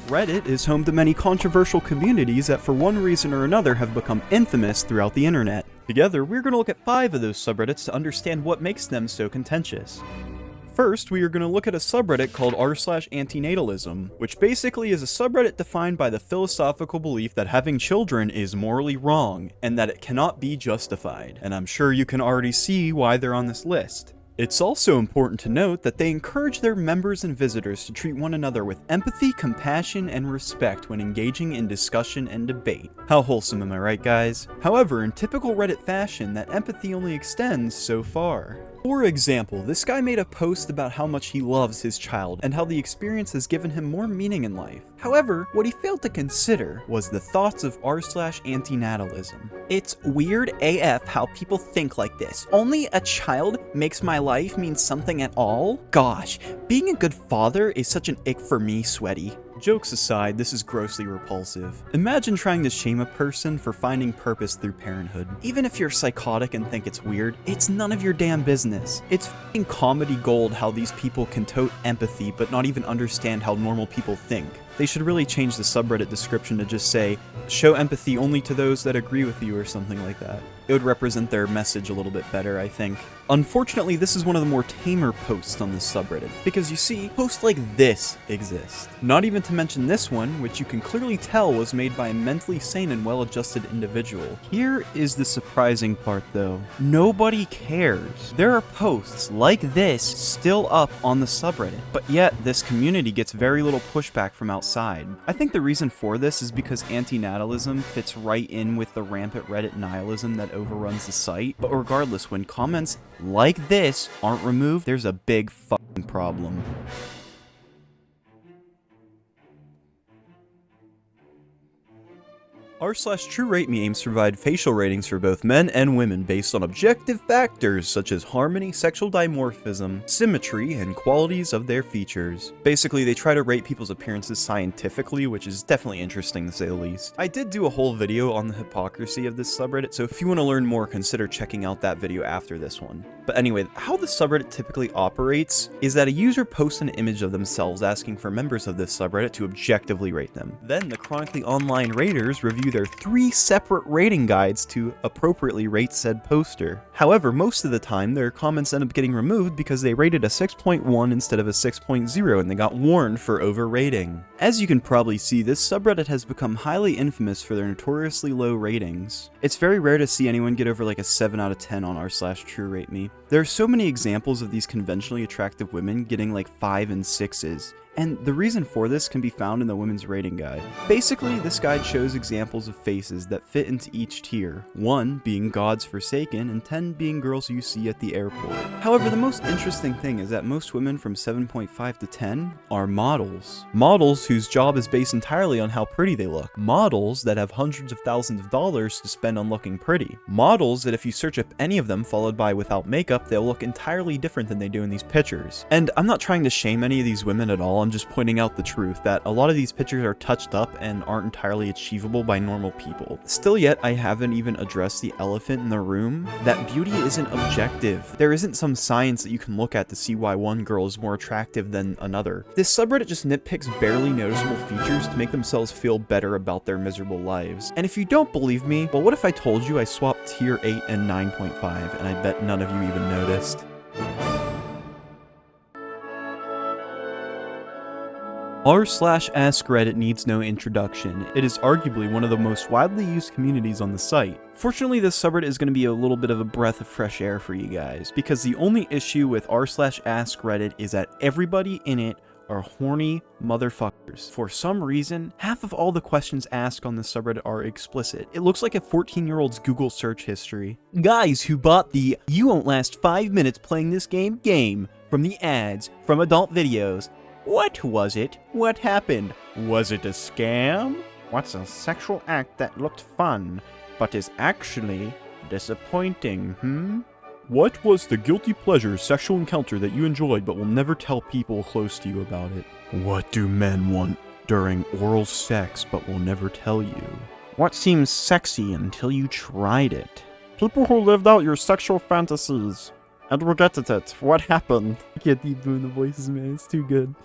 Reddit is home to many controversial communities that for one reason or another have become infamous throughout the internet. Together, we're going to look at 5 of those subreddits to understand what makes them so contentious. First, we are going to look at a subreddit called r/antinatalism, which basically is a subreddit defined by the philosophical belief that having children is morally wrong, and that it cannot be justified. And I'm sure you can already see why they're on this list. It's also important to note that they encourage their members and visitors to treat one another with empathy, compassion, and respect when engaging in discussion and debate. How wholesome, am I right, guys? However, in typical Reddit fashion, that empathy only extends so far. For example, this guy made a post about how much he loves his child and how the experience has given him more meaning in life. However, what he failed to consider was the thoughts of r/antinatalism. It's weird AF how people think like this. Only a child makes my life mean something at all? Gosh, being a good father is such an ick for me, sweaty. Jokes aside, this is grossly repulsive. Imagine trying to shame a person for finding purpose through parenthood. Even if you're psychotic and think it's weird, it's none of your damn business. It's f***ing comedy gold how these people can tote empathy but not even understand how normal people think. They should really change the subreddit description to just say, show empathy only to those that agree with you or something like that. It would represent their message a little bit better, I think. Unfortunately, this is one of the more tamer posts on this subreddit, because you see, posts like this exist. Not even to mention this one, which you can clearly tell was made by a mentally sane and well-adjusted individual. Here is the surprising part though. Nobody cares. There are posts like this still up on the subreddit, but yet this community gets very little pushback from outside. I think the reason for this is because antinatalism fits right in with the rampant Reddit nihilism that overruns the site, but regardless, when comments like this aren't removed, there's a big fucking problem. r/truerateme aims to provide facial ratings for both men and women based on objective factors such as harmony, sexual dimorphism, symmetry, and qualities of their features. Basically, they try to rate people's appearances scientifically, which is definitely interesting to say the least. I did do a whole video on the hypocrisy of this subreddit, so if you want to learn more, consider checking out that video after this one. But anyway, how the subreddit typically operates is that a user posts an image of themselves asking for members of this subreddit to objectively rate them. Then the chronically online raters review their 3 separate rating guides to appropriately rate said poster. However, most of the time, their comments end up getting removed because they rated a 6.1 instead of a 6.0 and they got warned for overrating. As you can probably see, this subreddit has become highly infamous for their notoriously low ratings. It's very rare to see anyone get over like a 7 out of 10 on r/truerateme. There are so many examples of these conventionally attractive women getting like 5 and 6s. And the reason for this can be found in the women's rating guide. Basically, this guide shows examples of faces that fit into each tier, 1 being God's forsaken and 10 being girls you see at the airport. However, the most interesting thing is that most women from 7.5 to 10 are models. Models whose job is based entirely on how pretty they look. Models that have hundreds of thousands of dollars to spend on looking pretty. Models that if you search up any of them followed by without makeup, they'll look entirely different than they do in these pictures. And I'm not trying to shame any of these women at all. I'm just pointing out the truth that a lot of these pictures are touched up and aren't entirely achievable by normal people. Still yet, I haven't even addressed the elephant in the room, that beauty isn't objective. There isn't some science that you can look at to see why one girl is more attractive than another. This subreddit just nitpicks barely noticeable features to make themselves feel better about their miserable lives. And if you don't believe me, well, what if I told you I swapped tier 8 and 9.5 and I bet none of you even noticed? r/askreddit needs no introduction. It is arguably one of the most widely used communities on the site. Fortunately, this subreddit is going to be a little bit of a breath of fresh air for you guys, because the only issue with r/askreddit is that everybody in it are horny motherfuckers. For some reason, half of all the questions asked on this subreddit are explicit. It looks like a 14-year-old's Google search history. Guys who bought the "you won't last 5 minutes playing this game" from the ads from adult videos. What was it? What happened? Was it a scam? What's a sexual act that looked fun, but is actually disappointing, What was the guilty pleasure sexual encounter that you enjoyed but will never tell people close to you about it? What do men want during oral sex but will never tell you? What seems sexy until you tried it? People who lived out your sexual fantasies and regretted it. What happened? I can't keep doing the voices, man. It's too good.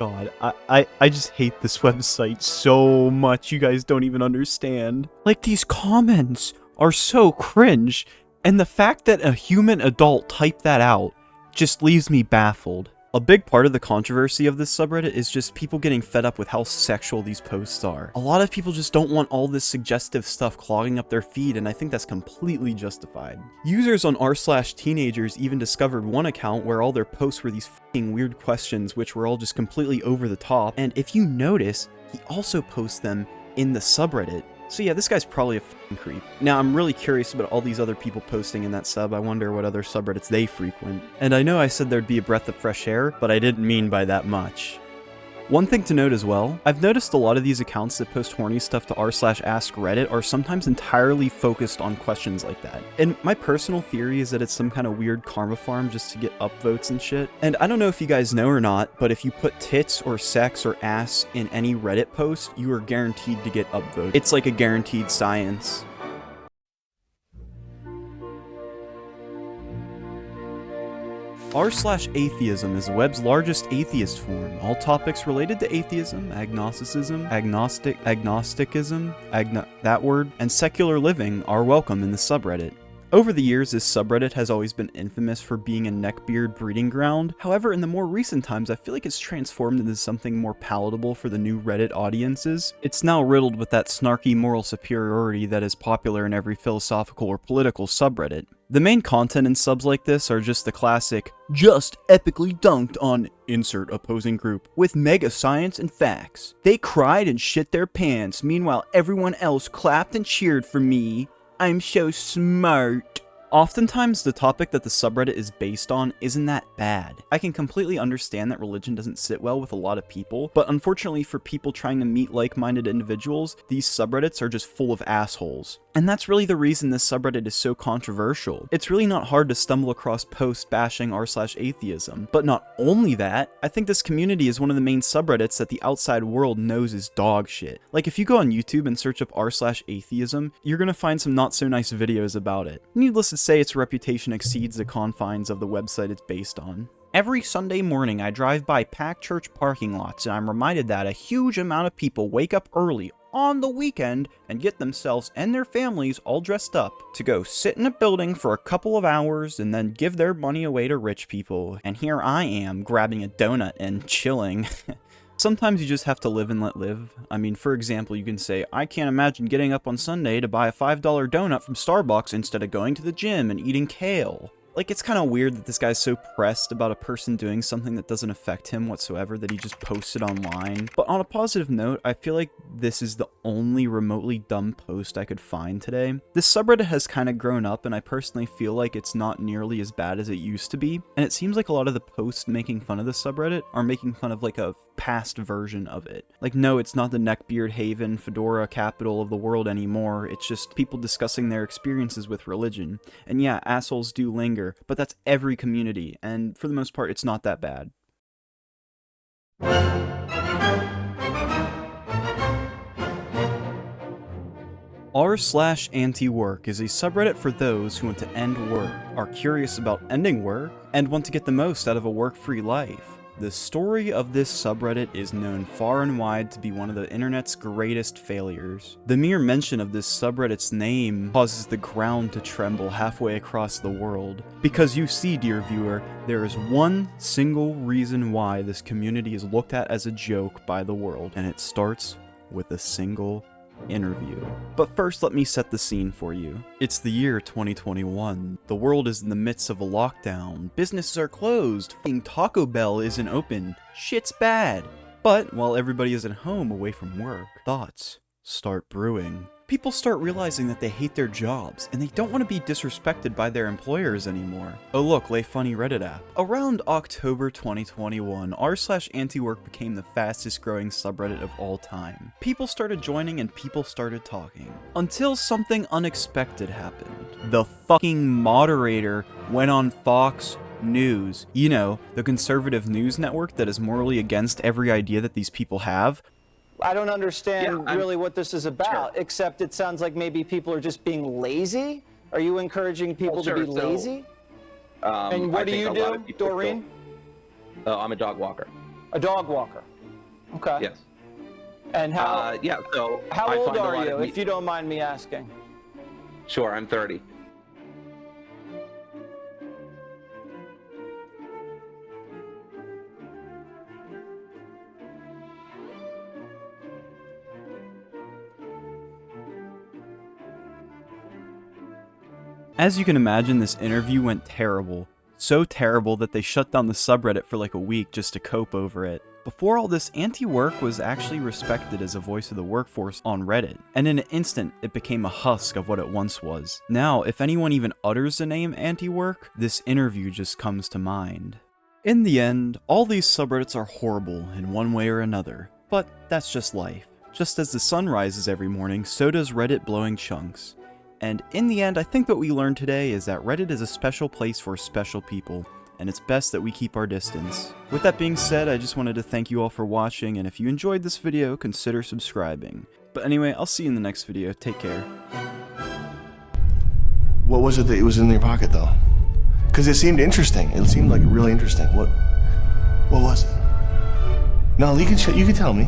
God, I just hate this website so much. You guys don't even understand. Like, these comments are so cringe, and the fact that a human adult typed that out just leaves me baffled. A big part of the controversy of this subreddit is just people getting fed up with how sexual these posts are. A lot of people just don't want all this suggestive stuff clogging up their feed, and I think that's completely justified. Users on r/teenagers even discovered one account where all their posts were these fucking weird questions which were all just completely over the top, and if you notice, he also posts them in the subreddit. So yeah, this guy's probably a fucking creep. Now, I'm really curious about all these other people posting in that sub. I wonder what other subreddits they frequent. And I know I said there'd be a breath of fresh air, but I didn't mean by that much. One thing to note as well, I've noticed a lot of these accounts that post horny stuff to r/askreddit are sometimes entirely focused on questions like that. And my personal theory is that it's some kind of weird karma farm just to get upvotes and shit. And I don't know if you guys know or not, but if you put tits or sex or ass in any Reddit post, you are guaranteed to get upvoted. It's like a guaranteed science. r/atheism is the web's largest atheist forum. All topics related to atheism, agnosticism, and secular living are welcome in the subreddit. Over the years, this subreddit has always been infamous for being a neckbeard breeding ground. However, in the more recent times, I feel like it's transformed into something more palatable for the new Reddit audiences. It's now riddled with that snarky moral superiority that is popular in every philosophical or political subreddit. The main content in subs like this are just the classic, just epically dunked on insert opposing group with mega science and facts. They cried and shit their pants, meanwhile everyone else clapped and cheered for me. I'm so smart. Oftentimes, the topic that the subreddit is based on isn't that bad. I can completely understand that religion doesn't sit well with a lot of people, but unfortunately for people trying to meet like-minded individuals, these subreddits are just full of assholes. And that's really the reason this subreddit is so controversial. It's really not hard to stumble across posts bashing r/atheism. But not only that, I think this community is one of the main subreddits that the outside world knows is dog shit. Like, if you go on YouTube and search up r/atheism, you're gonna find some not so nice videos about it. Needless to say, its reputation exceeds the confines of the website it's based on. Every Sunday morning, I drive by packed church parking lots, and I'm reminded that a huge amount of people wake up early on the weekend and get themselves and their families all dressed up to go sit in a building for a couple of hours and then give their money away to rich people. And here I am, grabbing a donut and chilling. Sometimes you just have to live and let live. I mean, for example, you can say, I can't imagine getting up on Sunday to buy a $5 donut from Starbucks instead of going to the gym and eating kale. Like, it's kind of weird that this guy's so pressed about a person doing something that doesn't affect him whatsoever that he just posted online. But on a positive note, I feel like this is the only remotely dumb post I could find today. This subreddit has kind of grown up, and I personally feel like it's not nearly as bad as it used to be. And it seems like a lot of the posts making fun of the subreddit are making fun of like a past version of it. Like, no, it's not the neckbeard haven, fedora capital of the world anymore. It's just people discussing their experiences with religion. And yeah, assholes do linger, but that's every community, and for the most part, it's not that bad. r/antiwork is a subreddit for those who want to end work, are curious about ending work, and want to get the most out of a work-free life. The story of this subreddit is known far and wide to be one of the internet's greatest failures. The mere mention of this subreddit's name causes the ground to tremble halfway across the world. Because you see, dear viewer, there is one single reason why this community is looked at as a joke by the world, and it starts with a single interview. But first, let me set the scene for you. It's the year 2021. The world is in the midst of a lockdown. Businesses are closed. Taco Bell isn't open. Shit's bad. But while everybody is at home away from work, thoughts start brewing. People start realizing that they hate their jobs, and they don't want to be disrespected by their employers anymore. Oh look, lay funny Reddit app. Around October 2021, r/antiwork became the fastest growing subreddit of all time. People started joining and people started talking. Until something unexpected happened. The fucking moderator went on Fox News. You know, the conservative news network that is morally against every idea that these people have. I don't understand really what this is about, except it sounds like maybe people are just being lazy. Are you encouraging people to be lazy? And what do you do, Doreen? I'm a dog walker. A dog walker. Okay. Yes. And how? Yeah. So How old are you, if you don't mind me asking? Sure, I'm 30. As you can imagine, this interview went terrible. So terrible that they shut down the subreddit for like a week just to cope over it. Before all this, anti-work was actually respected as a voice of the workforce on Reddit, and in an instant, it became a husk of what it once was. Now, if anyone even utters the name anti-work, this interview just comes to mind. In the end, all these subreddits are horrible in one way or another, but that's just life. Just as the sun rises every morning, so does Reddit blowing chunks. And in the end, I think what we learned today is that Reddit is a special place for special people, and it's best that we keep our distance. With that being said, I just wanted to thank you all for watching, and if you enjoyed this video, consider subscribing. But anyway, I'll see you in the next video. Take care. What was it that was in your pocket, though? Because it seemed interesting. It seemed like really interesting. What was it? No, you can tell me.